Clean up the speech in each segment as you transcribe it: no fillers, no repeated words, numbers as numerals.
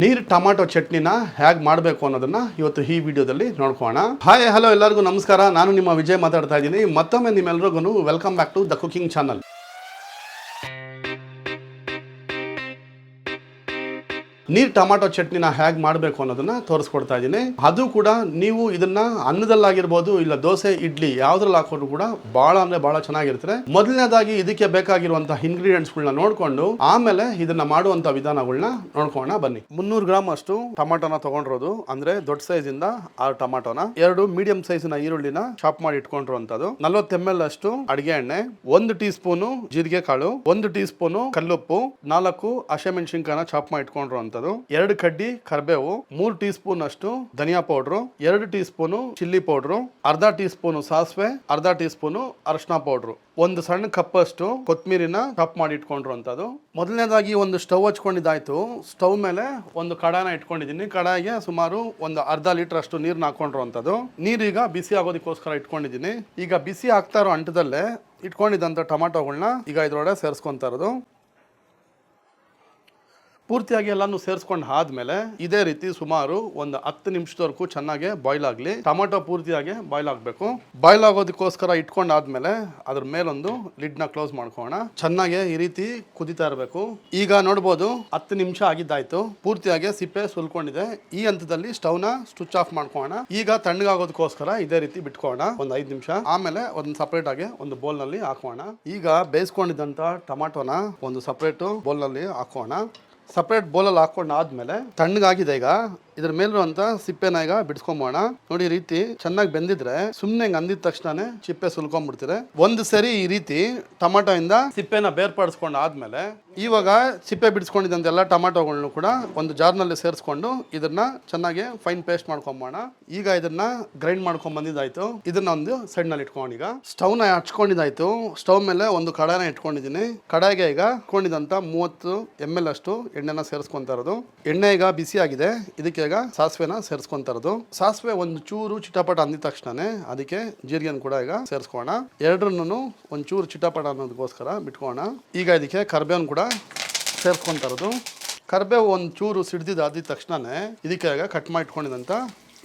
ನೀರು ಟೊಮಾಟೊ ಚಟ್ನಿನ ಹೇಗೆ ಮಾಡಬೇಕು ಅನ್ನೋದನ್ನ ಇವತ್ತು ಈ ವಿಡಿಯೋದಲ್ಲಿ ನೋಡ್ಕೋಣ. ಹಾಯ್ ಹಲೋ ಎಲ್ಲರಿಗೂ ನಮಸ್ಕಾರ. ನಾನು ನಿಮ್ಮ ವಿಜಯ್ ಮಾತಾಡ್ತಾ ಇದ್ದೀನಿ. ಮತ್ತೊಮ್ಮೆ ನಿಮ್ಮೆಲ್ಲರಿಗೂ welcome back to the cooking channel. ನೀರು ಟೊಮಾಟೊ ಚಟ್ನಿನ ಹೇಗೆ ಮಾಡಬೇಕು ಅನ್ನೋದನ್ನ ತೋರಿಸ್ಕೊಡ್ತಾ ಇದ್ದೀನಿ. ಅದು ಕೂಡ ನೀವು ಇದನ್ನ ಅನ್ನದಲ್ಲಾಗಿರ್ಬೋದು, ಇಲ್ಲ ದೋಸೆ ಇಡ್ಲಿ ಯಾವ್ದ್ರಲ್ಲಿ ಹಾಕೊಂಡು ಕೂಡ ಬಹಳ ಅಂದ್ರೆ ಬಹಳ ಚೆನ್ನಾಗಿರ್ತಾರೆ. ಮೊದಲನೇದಾಗಿ ಇದಕ್ಕೆ ಬೇಕಾಗಿರುವಂತಹ ಇಂಗ್ರೀಡಿಯೆಂಟ್ಸ್ಗಳನ್ನ ನೋಡ್ಕೊಂಡು ಆಮೇಲೆ ಇದನ್ನ ಮಾಡುವಂತ ವಿಧಾನಗಳನ್ನ ನೋಡ್ಕೋಣ ಬನ್ನಿ. 300 ಗ್ರಾಮ್ ಅಷ್ಟು ಟೊಮಾಟೋನ ತಗೊಂಡಿರೋದು, ಅಂದ್ರೆ ದೊಡ್ಡ ಸೈಜ್ ಇಂದ 6 ಟೊಮಾಟೋನ, 2 ಮೀಡಿಯಂ ಸೈಜ್ ನ ಈರುಳ್ಳಿನ ಚಾಪ್ ಮಾಡಿ ಇಟ್ಕೊಂಡಿರುವಂತದ್ದು, 40 ml ಅಷ್ಟು ಅಡಿಗೆ ಎಣ್ಣೆ, 1 ಟೀ ಸ್ಪೂನು ಜೀರಿಗೆ ಕಾಳು, 1 ಟೀ ಸ್ಪೂನು ಕಲ್ಲುಪ್ಪು, 4 ಹಸಿಮೆಣಸಿನಕಾಯಿನ ಚಾಪ್ ಮಾಡಿ ಇಟ್ಕೊಂಡಿರುವಂತದ್ದು, 2 ಕಡ್ಡಿ ಕರಿಬೇವು, 3 ಟೀ ಸ್ಪೂನ್ ಅಷ್ಟು ಧನಿಯಾ powder, 2 teaspoon chilli powder, ಅರ್ಧ ಟೀ ಸ್ಪೂನು ಸಾಸಿವೆ, ಅರ್ಧ ಟೀ ಸ್ಪೂನು ಅರಿಶಿನ ಪೌಡ್ರು, 1 ಸಣ್ಣ ಕಪ್ ಅಷ್ಟು ಕೊತ್ತಂಬರಿನ ಚಾಪ್ ಮಾಡಿ ಇಟ್ಕೊಂಡಿರುವಂತದ್ದು. ಮೊದಲನೇದಾಗಿ ಒಂದು ಸ್ಟವ್ ಹಚ್ಕೊಂಡಿದ್ದಾಯ್ತು. ಸ್ಟವ್ ಮೇಲೆ ಒಂದು ಕಡಾಯಿನ ಇಟ್ಕೊಂಡಿದ್ದೀನಿ. ಕಡಾಯಿಗೆ ಸುಮಾರು ಒಂದು ಅರ್ಧ ಲೀಟರ್ ಅಷ್ಟು ನೀರ್ನ ಹಾಕೊಂಡಿರುವಂತದ್ದು. ನೀರೀಗ ಬಿಸಿ ಆಗೋದಕ್ಕೋಸ್ಕರ ಇಟ್ಕೊಂಡಿದ್ದೀನಿ. ಈಗ ಬಿಸಿ ಆಗ್ತಾ ಇರೋ ಅಂಟದಲ್ಲೇ ಇಟ್ಕೊಂಡಿದ್ದಂಥ ಟೊಮಾಟೋಗಳನ್ನ ಈಗ ಇದ್ರೊಳಗೆ ಸೇರಿಸ್ಕೊಂತಾ ಇರೋದು. ಪೂರ್ತಿಯಾಗಿ ಎಲ್ಲಾನು ಸೇರಿಸ್ಕೊಂಡು ಆದ್ಮೇಲೆ ಇದೇ ರೀತಿ ಸುಮಾರು ಒಂದು 10 ನಿಮಿಷದವರೆಗೂ ಚೆನ್ನಾಗಿ ಬಾಯ್ಲ್ ಆಗಲಿ. ಟೊಮಾಟೊ ಪೂರ್ತಿಯಾಗಿ ಬಾಯ್ಲ್ ಆಗಬೇಕು. ಬಾಯ್ಲ್ ಆಗೋದಕ್ಕೋಸ್ಕರ ಇಟ್ಕೊಂಡಾದ್ಮೇಲೆ ಅದ್ರ ಮೇಲೊಂದು ಲಿಡ್ನ ಕ್ಲೋಸ್ ಮಾಡ್ಕೋಣ. ಚೆನ್ನಾಗಿ ಈ ರೀತಿ ಕುದಿತಾ ಇರಬೇಕು. ಈಗ ನೋಡ್ಬೋದು 10 ನಿಮಿಷ ಆಗಿದ್ದಾಯ್ತು. ಪೂರ್ತಿಯಾಗಿ ಸಿಪ್ಪೆ ಸುಲ್ಕೊಂಡಿದೆ. ಈ ಹಂತದಲ್ಲಿ ಸ್ಟವ್ನ ಸ್ವಿಚ್ ಆಫ್ ಮಾಡ್ಕೋಣ. ಈಗ ತಣ್ಣಗಾಗೋದಕ್ಕೋಸ್ಕರ ಇದೇ ರೀತಿ ಬಿಟ್ಕೋಣ ಒಂದು 5 ನಿಮಿಷ. ಆಮೇಲೆ ಒಂದು ಸಪರೇಟ್ ಆಗಿ ಒಂದು ಬೌಲ್ ನಲ್ಲಿ ಹಾಕೋಣ. ಈಗ ಬೇಯಿಸ್ಕೊಂಡಿದ್ದಂತ ಟೊಮಾಟೋನ ಒಂದು ಸಪರೇಟ್ ಬೌಲ್ ನಲ್ಲಿ ಹಾಕೋಣ. ಸಪ್ರೇಟ್ ಬೌಲಲ್ಲಿ ಹಾಕೊಂಡು ಆದ್ಮೇಲೆ ತಣ್ಣಗಾಗಿದೆ. ಈಗ ಇದ್ರ ಮೇಲಿರುವಂತ ಸಿಪ್ಪೆನ ಈಗ ಬಿಡಿಸ್ಕೊಂಬೋಣ. ನೋಡಿ, ಈ ರೀತಿ ಚೆನ್ನಾಗಿ ಬೆಂದಿದ್ರೆ ಸುಮ್ನೆ ಹಿಂಗ್ ಅಂದಿದ ತಕ್ಷಣ ಚಿಪ್ಪೆ ಸುಲ್ಕೊಂಡ್ಬಿಡ್ತಿದೆ. ಒಂದು ಸರಿ ಈ ರೀತಿ ಟೊಮಾಟೊ ಇಂದ ಸಿಪ್ಪೆನ ಬೇರ್ಪಡಿಸ್ಕೊಂಡು ಆದ್ಮೇಲೆ ಇವಾಗ ಸಿಪ್ಪೆ ಬಿಡಿಸ್ಕೊಂಡಿದ್ದಂತ ಎಲ್ಲ ಟೊಮಾಟೋಗಳನ್ನು ಕೂಡ ಒಂದು ಜಾರ್ನಲ್ಲಿ ಸೇರಿಸ್ಕೊಂಡು ಇದನ್ನ ಚೆನ್ನಾಗಿ ಫೈನ್ ಪೇಸ್ಟ್ ಮಾಡ್ಕೊಂಬೋಣ. ಈಗ ಇದನ್ನ ಗ್ರೈಂಡ್ ಮಾಡ್ಕೊಂಡ್ ಬಂದಿದ್ದಾಯ್ತು. ಇದನ್ನ ಒಂದು ಸೈಡ್ ನಲ್ಲಿ ಇಟ್ಕೊಂಡು ಈಗ ಸ್ಟವ್ನ ಹಚ್ಕೊಂಡಿದ್ದಾಯ್ತು. ಸ್ಟವ್ ಮೇಲೆ ಒಂದು ಕಡಾಯಿನ ಇಟ್ಕೊಂಡಿದ್ದೀನಿ. ಕಡಾಯಿಗೆ ಈಗ ಇಟ್ಕೊಂಡಿದ್ದಂತ 30 ml ಅಷ್ಟು ಎಣ್ಣೆನ ಸೇರಿಸ್ಕೊಂತ ಇರೋದು. ಎಣ್ಣೆ ಈಗ ಬಿಸಿ ಆಗಿದೆ. ಇದಕ್ಕೆ ಈಗ ಸಾಸಿವೆನ ಸೇರಿಸ್ಕೊಂತ ಇರೋದು. ಸಾಸಿವೆ ಒಂದು ಚೂರು ಚಿಟಪಟ ಅಂದಿದ ತಕ್ಷಣ ಅದಕ್ಕೆ ಜೀರಿಗೆನ ಕೂಡ ಈಗ ಸೇರಿಸ್ಕೋಣ. ಎರಡರನ್ನು ಒಂಚೂರು ಚಿಟಪಟ ಅನ್ನೋದಕ್ಕೋಸ್ಕರ ಬಿಟ್ಕೋಣ. ಈಗ ಇದಕ್ಕೆ ಕರ್ಬೇವನ್ ಕೂಡ ಸೇರಿಸ್ಕೊಂತ ಇರೋದು. ಕರ್ಬೇವು ಒಂದು ಚೂರು ಸಿಡ್ದಿದ್ದಾದ ತಕ್ಷಣ ಇದಕ್ಕೆ ಈಗ ಕಟ್ ಮಾಡಿ ಇಟ್ಕೊಂಡಿದಂತ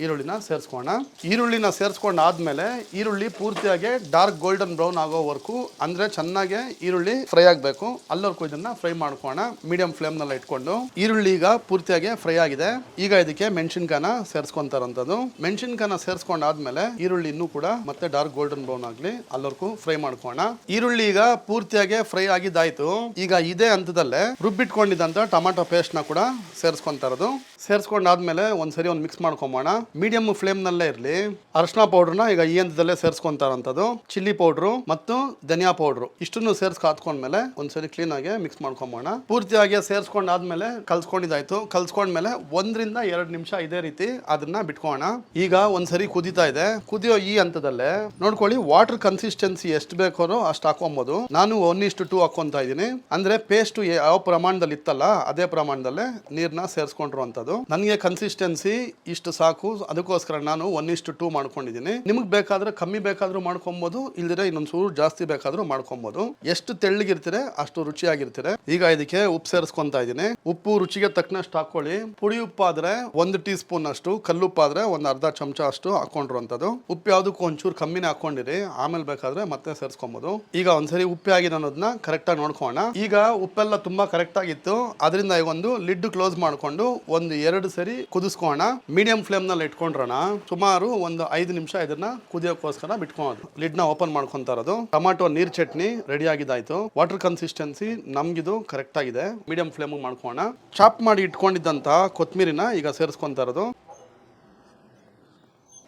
ಈರುಳ್ಳಿನ ಸೇರಿಸ್ಕೋಣ. ಈರುಳ್ಳಿನ ಸೇರಿಸ್ಕೊಂಡು ಆದ್ಮೇಲೆ ಈರುಳ್ಳಿ ಪೂರ್ತಿಯಾಗಿ ಡಾರ್ಕ್ ಗೋಲ್ಡನ್ ಬ್ರೌನ್ ಆಗೋವರೆಗೂ, ಅಂದ್ರೆ ಚೆನ್ನಾಗಿ ಈರುಳ್ಳಿ ಫ್ರೈ ಆಗಬೇಕು, ಅಲ್ಲವರೆಗೂ ಇದನ್ನ ಫ್ರೈ ಮಾಡ್ಕೋಣ ಮೀಡಿಯಂ ಫ್ಲೇಮ್ ನಲ್ಲಿ ಇಟ್ಕೊಂಡು. ಈರುಳ್ಳಿ ಈಗ ಪೂರ್ತಿಯಾಗಿ ಫ್ರೈ ಆಗಿದೆ. ಈಗ ಇದಕ್ಕೆ ಮೆಣಸಿನ್ಕಾಯಿನ ಸೇರಿಸ್ಕೊಂತಾರಂಥದ್ದು. ಮೆಣಸಿನ್ಕಾಯಿನ ಸೇರಿಸ್ಕೊಂಡು ಆದ್ಮೇಲೆ ಈರುಳ್ಳಿ ಇನ್ನೂ ಕೂಡ ಮತ್ತೆ ಡಾರ್ಕ್ ಗೋಲ್ಡನ್ ಬ್ರೌನ್ ಆಗ್ಲಿ ಅಲ್ಲವರೆಗೂ ಫ್ರೈ ಮಾಡ್ಕೋಣ. ಈರುಳ್ಳಿ ಈಗ ಪೂರ್ತಿಯಾಗಿ ಫ್ರೈ ಆಗಿದ್ದಾಯ್ತು. ಈಗ ಇದೇ ಹಂತದಲ್ಲೇ ರುಬ್ಬಿಟ್ಕೊಂಡಿದ್ದಂತ ಟೊಮಾಟೊ ಪೇಸ್ಟ್ ನ ಕೂಡ ಸೇರಿಸ್ಕೊಂತ ಇರೋದು. ಸೇರಿಸ್ಕೊಂಡಾದ್ಮೇಲೆ ಒಂದ್ಸರಿ ಒಂದು ಮಿಕ್ಸ್ ಮಾಡ್ಕೊಂಬೋಣ. ಮೀಡಿಯಂ ಫ್ಲೇಮ್ ನಲ್ಲೇ ಇರಲಿ. ಅರಿಶಿನ ಪೌಡರ್ನ ಈಗ ಈ ಹಂತದಲ್ಲೇ ಸೇರಿಸ್ಕೊಂತಾರಂಥದ್ದು. ಚಿಲ್ಲಿ ಪೌಡ್ರು ಮತ್ತು ಧನಿಯಾ ಪೌಡ್ರು ಇಷ್ಟನ್ನು ಸೇರಿಸ್ಕೊಂಡ್ಮೇಲೆ ಒಂದ್ಸರಿ ಕ್ಲೀನ್ ಆಗಿ ಮಿಕ್ಸ್ ಮಾಡ್ಕೊಂಬೋಣ. ಪೂರ್ತಿಯಾಗಿ ಸೇರಿಸ್ಕೊಂಡಾದ್ಮೇಲೆ ಕಲ್ಸ್ಕೊಂಡಿದ್ದಾಯ್ತು. ಕಲ್ಸ್ಕೊಂಡ್ಮೇಲೆ 1 ರಿಂದ 2 ನಿಮಿಷ ಇದೇ ರೀತಿ ಅದನ್ನ ಬಿಟ್ಕೋಣ. ಈಗ ಒಂದ್ಸರಿ ಕುದೀತಾ ಇದೆ. ಕುದಿಯೋ ಈ ಹಂತದಲ್ಲೇ ನೋಡ್ಕೊಳ್ಳಿ, ವಾಟರ್ ಕನ್ಸಿಸ್ಟೆನ್ಸಿ ಎಷ್ಟು ಬೇಕೋ ಅಷ್ಟು ಹಾಕೊಬಹುದು. ನಾನು 1:2 ಹಾಕೊಂತ ಇದ್ದೀನಿ. ಅಂದ್ರೆ ಪೇಸ್ಟ್ ಯಾವ ಪ್ರಮಾಣದಲ್ಲಿ ಇತ್ತಲ್ಲ ಅದೇ ಪ್ರಮಾಣದಲ್ಲೇ ನೀರ್ನ ಸೇರಿಸ್ಕೊಂಡಿರುವಂತದ್ದು. ನನಗೆ ಕನ್ಸಿಸ್ಟೆನ್ಸಿ ಇಷ್ಟು ಸಾಕು, ಅದಕ್ಕೋಸ್ಕರ ನಾನು 1:2 ಮಾಡ್ಕೊಂಡಿದ್ದೀನಿ. ನಿಮಗೆ ಬೇಕಾದ್ರೆ ಕಮ್ಮಿ ಬೇಕಾದ್ರೂ ಮಾಡ್ಕೊಬಹುದು, ಇಲ್ದಿರೆ ಇನ್ನೊಂದ್ಸೂರು ಜಾಸ್ತಿ ಬೇಕಾದ್ರೂ ಮಾಡ್ಕೊಬಹುದು. ಎಷ್ಟು ತೆಳ್ಳಗಿರ್ತೀರೆ ಅಷ್ಟು ರುಚಿಯಾಗಿರ್ತೀರೆ. ಈಗ ಇದಕ್ಕೆ ಉಪ್ಪು ಸೇರಿಸ್ಕೊಂತ ಇದ್ದೀನಿ. ಉಪ್ಪು ರುಚಿಗೆ ತಕ್ಕನಷ್ಟು ಹಾಕೊಳ್ಳಿ. ಪುಡಿ ಉಪ್ಪಾದ್ರೆ 1 ಟೀ ಸ್ಪೂನ್ ಅಷ್ಟು, ಕಲ್ಲುಪ್ಪಾದ್ರೆ ಒಂದು ಅರ್ಧ ಚಮಚ ಅಷ್ಟು ಹಾಕೊಂಡಿರುವಂತದ್ದು. ಉಪ್ಪು ಯಾವ್ದಕ್ಕೂ ಒಂಚೂರು ಕಮ್ಮಿನೇ ಹಾಕೊಂಡಿರಿ, ಆಮೇಲೆ ಬೇಕಾದ್ರೆ ಮತ್ತೆ ಸೇರಿಸ್ಕೊಬಹುದು. ಈಗ ಒಂದ್ಸರಿ ಉಪ್ಪು ಆಗಿದೆ ಅನ್ನೋದನ್ನ ಕರೆಕ್ಟ್ ಆಗಿ ನೋಡ್ಕೋಣ. ಈಗ ಉಪ್ಪೆಲ್ಲ ತುಂಬಾ ಕರೆಕ್ಟ್ ಆಗಿತ್ತು. ಅದರಿಂದ ಈಗ ಒಂದು ಲಿಡ್ ಕ್ಲೋಸ್ ಮಾಡ್ಕೊಂಡು ಒಂದು 2 ಸರಿ ಕುದಿಸ್ಕೋಣ. ಮೀಡಿಯಂ ಫ್ಲೇಮ್ ನಲ್ಲಿ ಇಟ್ಕೊಂಡ್ರಣ ಸುಮಾರು ಒಂದು 5 ನಿಮಿಷ ಇದನ್ನ ಕುದಿಯೋಕ್ಕೋಸ್ಕರ ಬಿಟ್ಕೊಳ್ಳೋದು. ಲಿಡ್ ನ ಓಪನ್ ಮಾಡ್ಕೊಂತ ಇರೋದು. ಟೊಮಾಟೊ ನೀರ್ ಚಟ್ನಿ ರೆಡಿ ಆಗಿದ್ದಾಯ್ತು. ವಾಟರ್ ಕನ್ಸಿಸ್ಟೆನ್ಸಿ ನಮ್ಗಿದು ಕರೆಕ್ಟ್ ಆಗಿದೆ. ಮೀಡಿಯಂ ಫ್ಲೇಮ್ ಮಾಡ್ಕೋಣ. ಚಾಪ್ ಮಾಡಿ ಇಟ್ಕೊಂಡಿದ್ದಂತ ಕೊತ್ತಂಬರಿನ ಈಗ ಸೇರಿಸ್ಕೊಂತ ಇರೋದು.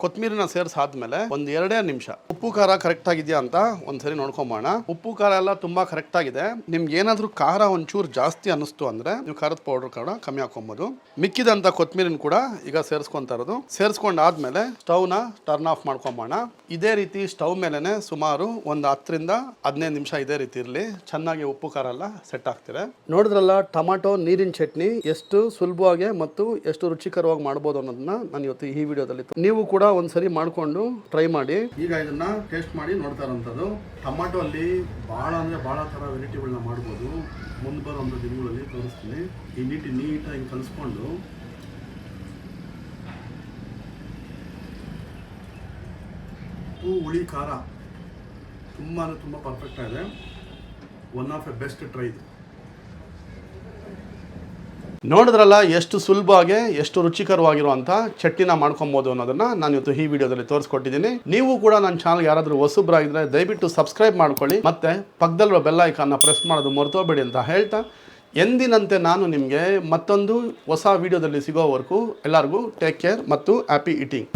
ಕೊತ್ತಂಬರಿನ ಸೇರಿಸಾದ್ಮೇಲೆ ಒಂದು 2 ನಿಮಿಷ ಉಪ್ಪು ಖಾರ ಕರೆಕ್ಟ್ ಆಗಿದೆಯಾ ಅಂತ ಒಂದ್ಸರಿ ನೋಡ್ಕೊಂಬೋಣ. ಉಪ್ಪು ಖಾರ ಎಲ್ಲ ತುಂಬಾ ಕರೆಕ್ಟ್ ಆಗಿದೆ. ನಿಮ್ಗೆ ಏನಾದ್ರೂ ಖಾರ ಒಂಚೂರು ಜಾಸ್ತಿ ಅನಿಸ್ತು ಅಂದ್ರೆ ನೀವು ಖಾರದ ಪೌಡರ್ ಕೂಡ ಕಮ್ಮಿ ಹಾಕೊಬಹುದು. ಮಿಕ್ಕಿದಂತ ಕೊತ್ತಂಬರಿನ ಕೂಡ ಈಗ ಸೇರಿಸ್ಕೊಂತ ಇರೋದು. ಸೇರಿಸ್ಕೊಂಡಾದ್ಮೇಲೆ ಸ್ಟವ್ನ ಟರ್ನ್ ಆಫ್ ಮಾಡ್ಕೊಂಬೋಣ. ಇದೇ ರೀತಿ ಸ್ಟವ್ ಮೇಲೆನೆ ಸುಮಾರು ಒಂದು 10 ರಿಂದ 15 ನಿಮಿಷ ಇದೇ ರೀತಿ ಇರಲಿ. ಚೆನ್ನಾಗಿ ಉಪ್ಪು ಖಾರ ಎಲ್ಲ ಸೆಟ್ ಆಗ್ತಿದೆ. ನೋಡಿದ್ರಲ್ಲ, ಟೊಮಾಟೊ ನೀರಿನ ಚಟ್ನಿ ಎಷ್ಟು ಸುಲಭವಾಗಿ ಮತ್ತು ಎಷ್ಟು ರುಚಿಕರವಾಗಿ ಮಾಡ್ಬೋದು ಅನ್ನೋದನ್ನ ನಾನು ಇವತ್ತು ಈ ವಿಡಿಯೋದಲ್ಲಿ ನೀವು ಕೂಡ ಒಂದ್ಸರಿ ಮಾಡ್ಕೊಂಡು ಟ್ರೈ ಮಾಡಿ. ಈಗ ಇದನ್ನ ಟೇಸ್ಟ್ ಮಾಡಿ ನೋಡ್ತಾ ಇರೋಂಥದ್ದು. ಟೊಮಾಟೊ ಅಲ್ಲಿ ಭಾಳ ಅಂದರೆ ಭಾಳ ಥರ ವೆರೈಟಿಗಳನ್ನ ಮಾಡ್ಬೋದು. ಮುಂದೆ ಬರೋ ಒಂದು ದಿನಗಳಲ್ಲಿ ತೋರಿಸ್ತೀನಿ. ಈ ನೀಟಾಗಿ ಕಲಿಸ್ಕೊಂಡು ಉಪ್ಪು ಹುಳಿ ಖಾರ ತುಂಬ ಪರ್ಫೆಕ್ಟ್ ಆಗಿದೆ. One of A best try ಇದು. ನೋಡಿದ್ರಲ್ಲ ಎಷ್ಟು ಸುಲಭವಾಗಿ ಎಷ್ಟು ರುಚಿಕರವಾಗಿರುವಂಥ ಚಟ್ನಿನ ಮಾಡ್ಕೊಬೋದು ಅನ್ನೋದನ್ನ ನಾನು ಇವತ್ತು ಈ ವಿಡಿಯೋದಲ್ಲಿ ತೋರಿಸ್ಕೊಟ್ಟಿದ್ದೀನಿ. ನೀವು ಕೂಡ ನನ್ನ ಚಾನಲ್ ಯಾರಾದರೂ ಹೊಸಬ್ರಾಗಿದ್ರೆ ದಯವಿಟ್ಟು ಸಬ್ಸ್ಕ್ರೈಬ್ ಮಾಡ್ಕೊಳ್ಳಿ, ಮತ್ತೆ ಪಕ್ಕದಲ್ಲಿರೋ ಬೆಲ್ ಐಕಾನ್ನ ಪ್ರೆಸ್ ಮಾಡೋದು ಮರ್ತೋಬೇಡಿ ಅಂತ ಹೇಳ್ತಾ, ಎಂದಿನಂತೆ ನಾನು ನಿಮಗೆ ಮತ್ತೊಂದು ಹೊಸ ವಿಡಿಯೋದಲ್ಲಿ ಸಿಗೋವರೆಗೂ ಎಲ್ಲರಿಗೂ ಟೇಕ್ ಕೇರ್ ಮತ್ತು ಹ್ಯಾಪಿ ಈಟಿಂಗ್.